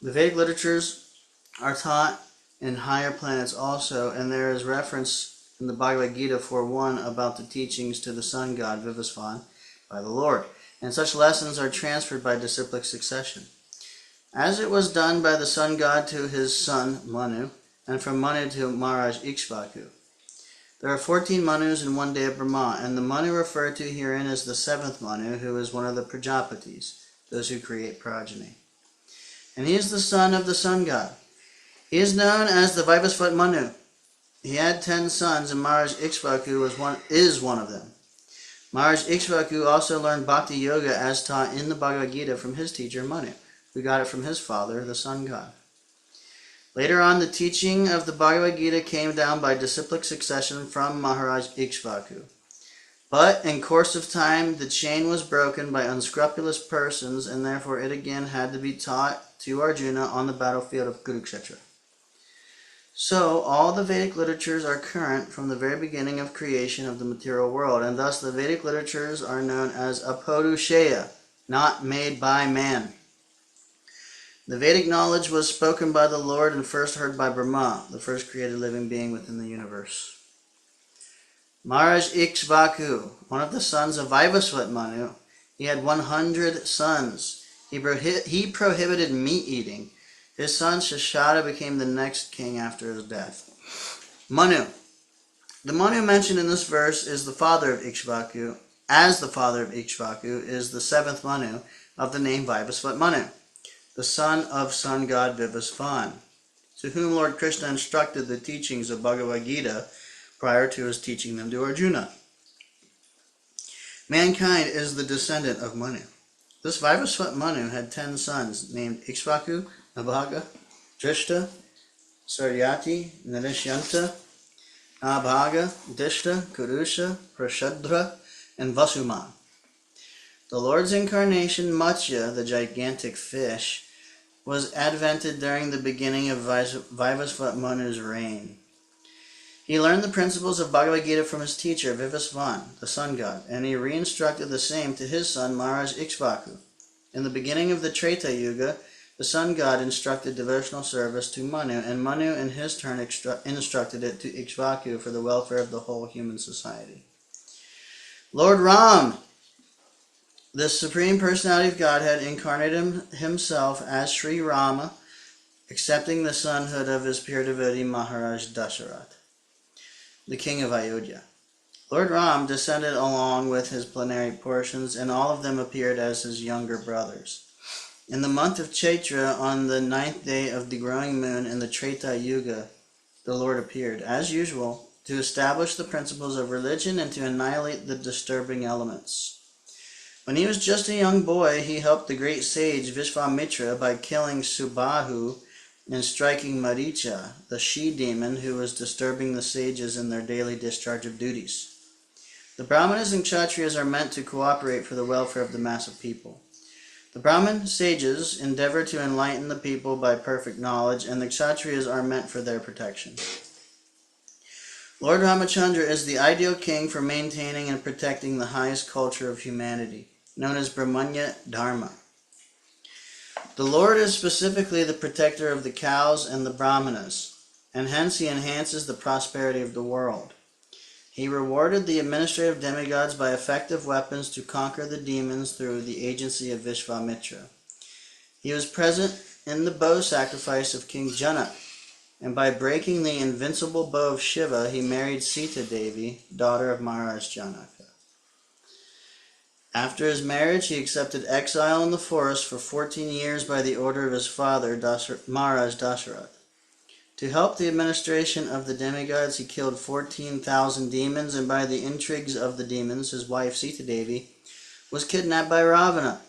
The Vedic literatures are taught in higher planets also, and there is reference in the Bhagavad Gita 4.1 about the teachings to the sun god Vivasvan by the Lord, and such lessons are transferred by disciplic succession, as it was done by the sun god to his son Manu, and from Manu to Maharaj Ikshvaku. There are 14 Manus in one day of Brahma, and the Manu referred to herein is the 7th Manu, who is one of the Prajapatis, those who create progeny. And he is the son of the sun god. He is known as the Vivasvat Manu. He had 10 sons, and Maharaj Ikshvaku is one of them. Maharaj Ikshvaku also learned Bhakti Yoga as taught in the Bhagavad Gita from his teacher Manu, who got it from his father, the sun god. Later on, the teaching of the Bhagavad Gita came down by disciplic succession from Maharaj Ikshvaku. But in course of time, the chain was broken by unscrupulous persons, and therefore it again had to be taught to Arjuna on the battlefield of Kurukshetra. So, all the Vedic literatures are current from the very beginning of creation of the material world, and thus the Vedic literatures are known as Apurusheya, not made by man. The Vedic knowledge was spoken by the Lord and first heard by Brahma, the first created living being within the universe. Maharaj Ikshvaku, one of the sons of Vivasvat Manu, he had 100 sons. He prohibited meat eating. His son Shashada became the next king after his death. Manu. The Manu mentioned in this verse is the father of Ikshvaku, as the father of Ikshvaku is the 7th Manu of the name Vivasvat Manu, the son of sun god Vivasvan, to whom Lord Krishna instructed the teachings of Bhagavad Gita prior to his teaching them to Arjuna. Mankind is the descendant of Manu. This Vivasvat Manu had 10 sons named Ikshvaku, Nabhaga, Drishta, Saryati, Nirishanta, Nabhaga, Dishta, Kurusha, Prashadra, and Vasuman. The Lord's incarnation, Matsya, the gigantic fish, was advented during the beginning of Vivasvat Manu's reign. He learned the principles of Bhagavad Gita from his teacher, Vivasvan, the sun god, and he reinstructed the same to his son, Maharaj Ikshvaku. In the beginning of the Treta Yuga, the sun god instructed devotional service to Manu, and Manu in his turn instructed it to Ikshvaku for the welfare of the whole human society. Lord Ram, the Supreme Personality of Godhead, incarnated himself as Sri Rama, accepting the sonhood of his pure devotee Maharaj Dasharat, the king of Ayodhya. Lord Ram descended along with his plenary portions, and all of them appeared as his younger brothers. In the month of Chaitra, on the 9th day of the growing moon in the Treta Yuga, the Lord appeared, as usual, to establish the principles of religion and to annihilate the disturbing elements. When he was just a young boy, he helped the great sage Vishvamitra by killing Subahu and striking Maricha, the she-demon who was disturbing the sages in their daily discharge of duties. The Brahmanas and Kshatriyas are meant to cooperate for the welfare of the mass of people. The Brahmin sages endeavor to enlighten the people by perfect knowledge, and the Kshatriyas are meant for their protection. Lord Ramachandra is the ideal king for maintaining and protecting the highest culture of humanity, known as Brahmanya Dharma. The Lord is specifically the protector of the cows and the Brahmanas, and hence he enhances the prosperity of the world. He rewarded the administrative demigods by effective weapons to conquer the demons through the agency of Vishvamitra. He was present in the bow sacrifice of King Janak, and by breaking the invincible bow of Shiva, he married Sita Devi, daughter of Maharaj Janaka. After his marriage, he accepted exile in the forest for 14 years by the order of his father, Maharaj Dasharat. To help the administration of the demigods, he killed 14,000 demons, and by the intrigues of the demons, his wife Sita Devi was kidnapped by Ravana.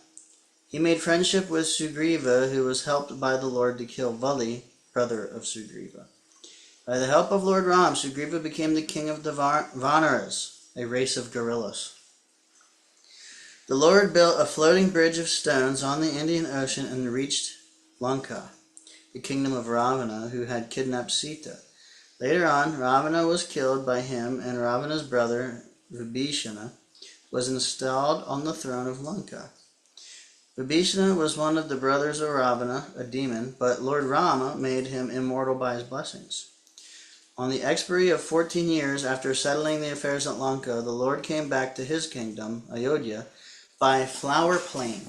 He made friendship with Sugriva, who was helped by the Lord to kill Vali, brother of Sugriva. By the help of Lord Ram, Sugriva became the king of the Vanaras, a race of gorillas. The Lord built a floating bridge of stones on the Indian Ocean and reached Lanka, the kingdom of Ravana, who had kidnapped Sita. Later on, Ravana was killed by him, and Ravana's brother, Vibhishana, was installed on the throne of Lanka. Vibhishana was one of the brothers of Ravana, a demon, but Lord Rama made him immortal by his blessings. On the expiry of 14 years after settling the affairs at Lanka, the Lord came back to his kingdom, Ayodhya, by Flower Plain.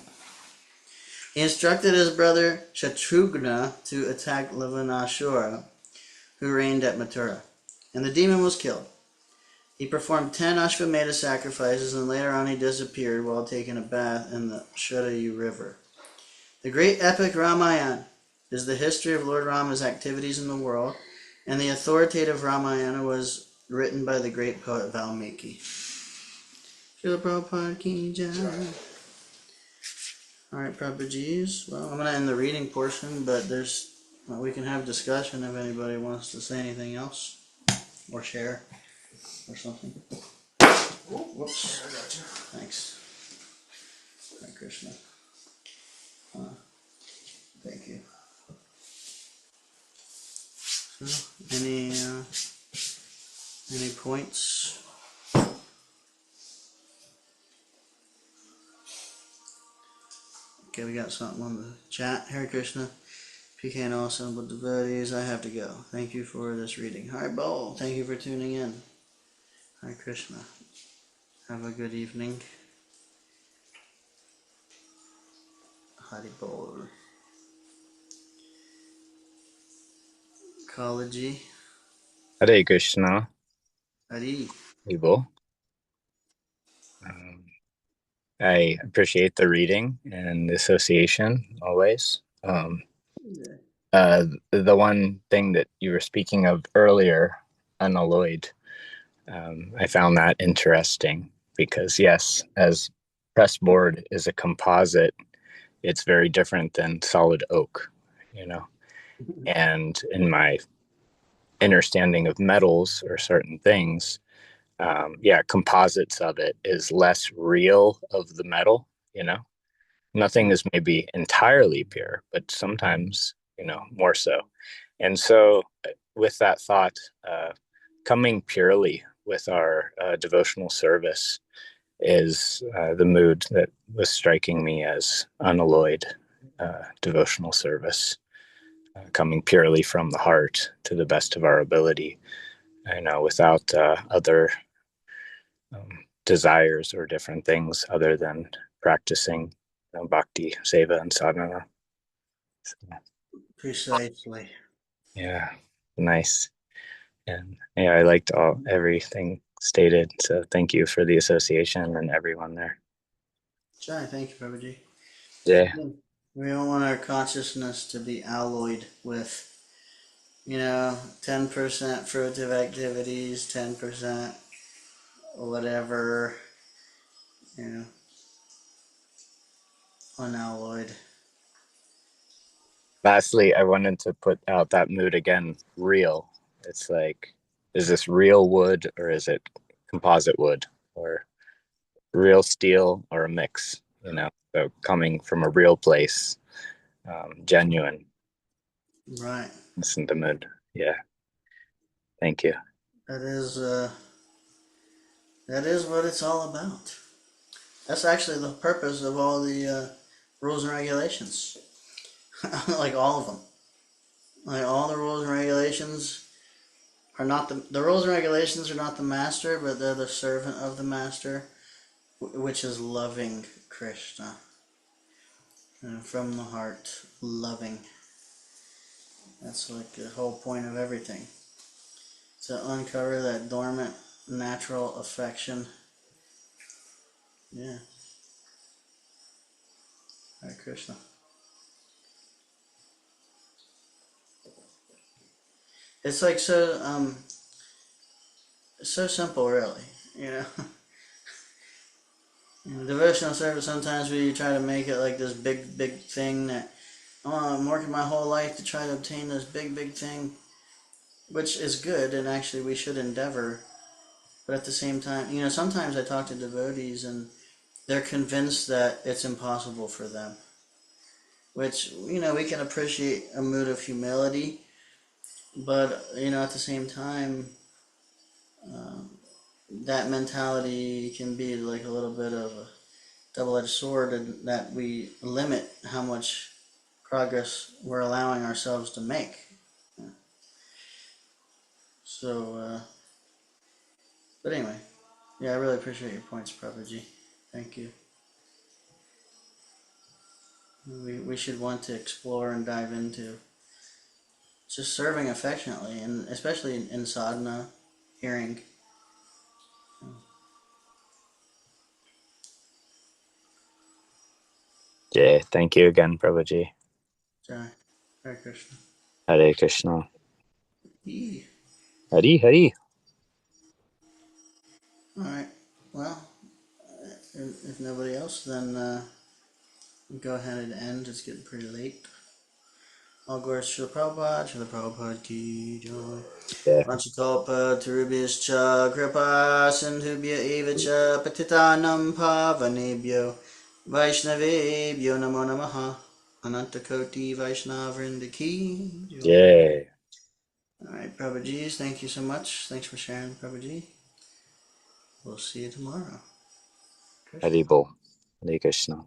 He instructed his brother Shatrughna to attack Lavanashura, who reigned at Mathura, and the demon was killed. He performed 10 Ashvamedha sacrifices, and later on he disappeared while taking a bath in the Shadayu River. The great epic Ramayana is the history of Lord Rama's activities in the world, and the authoritative Ramayana was written by the great poet Valmiki. Srila Prabhupada Ki Jai. Alright, Prabhuji's. Well, I'm going to end the reading portion, but we can have discussion if anybody wants to say anything else or share or something. Whoops. I got you. Thanks. Hare Krishna. Thank you. So, any points? Okay, we got something on the chat. Hare Krishna. PK and all assembled devotees, I have to go. Thank you for this reading. Hi, Bo. Thank you for tuning in. Hare Krishna. Have a good evening. Hari Bol. Kalaji. Hare Krishna, Hari. Ibo. I appreciate the reading and the association always. The one thing that you were speaking of earlier, unalloyed, I found that interesting because, yes, as pressboard is a composite, it's very different than solid oak, you know. And in my understanding of metals or certain things, composites of it is less real of the metal, you know. Nothing is maybe entirely pure, but sometimes, more so. And so, with that thought, coming purely with our devotional service is the mood that was striking me as unalloyed devotional service, coming purely from the heart to the best of our ability, without other desires or different things other than practicing bhakti, seva, and sadhana. So, Precisely. yeah, nice. And yeah, I liked everything stated. So thank you for the association and everyone there. Jai, thank you, Prabhuji. Yeah. We don't want our consciousness to be alloyed with, 10% fruitive activities, 10% whatever, unalloyed. Lastly, I wanted to put out that mood again, real. It's like, is this real wood or is it composite wood or real steel or a mix? So coming from a real place, genuine. Right. Listen to mood. Yeah. Thank you. That is what it's all about. That's actually the purpose of all the rules and regulations. Like all of them. Like all the rules and regulations are not the rules and regulations are not the master, but they're the servant of the master, which is loving Krishna. From the heart, loving. That's like the whole point of everything. To uncover that dormant natural affection. Yeah. Hare Krishna. It's like so simple, really. In devotional service, sometimes we try to make it like this big thing that, oh, I'm working my whole life to try to obtain this big thing, which is good, and actually we should endeavor. But at the same time, sometimes I talk to devotees and they're convinced that it's impossible for them, which, we can appreciate a mood of humility, but, at the same time, um, that mentality can be like a little bit of a double-edged sword, and that we limit how much progress we're allowing ourselves to make. So, but anyway, yeah, I really appreciate your points, Prabhuji. Thank you. We should want to explore and dive into just serving affectionately, and especially in sadhana, hearing. Yeah, thank you again, Prabhuji. Jai. Hare Krishna. Hare Krishna. Yee. Hari Hari. All right. Well, if nobody else, then go ahead and end. It's getting pretty late. All glories to the Prabhupada ki jai. Yeah. Vanchakalpa tarubhyascha kripa sindhubhya eva cha patitanam pavanebhyo Vaishnavebhyo namo namaha. Anantakoti Vaishnavrinda ki jai. Yeah. All right, Prabhuji, thank you so much. Thanks for sharing, Prabhuji. We'll see you tomorrow. Krishna. Haribol. Hare Krishna.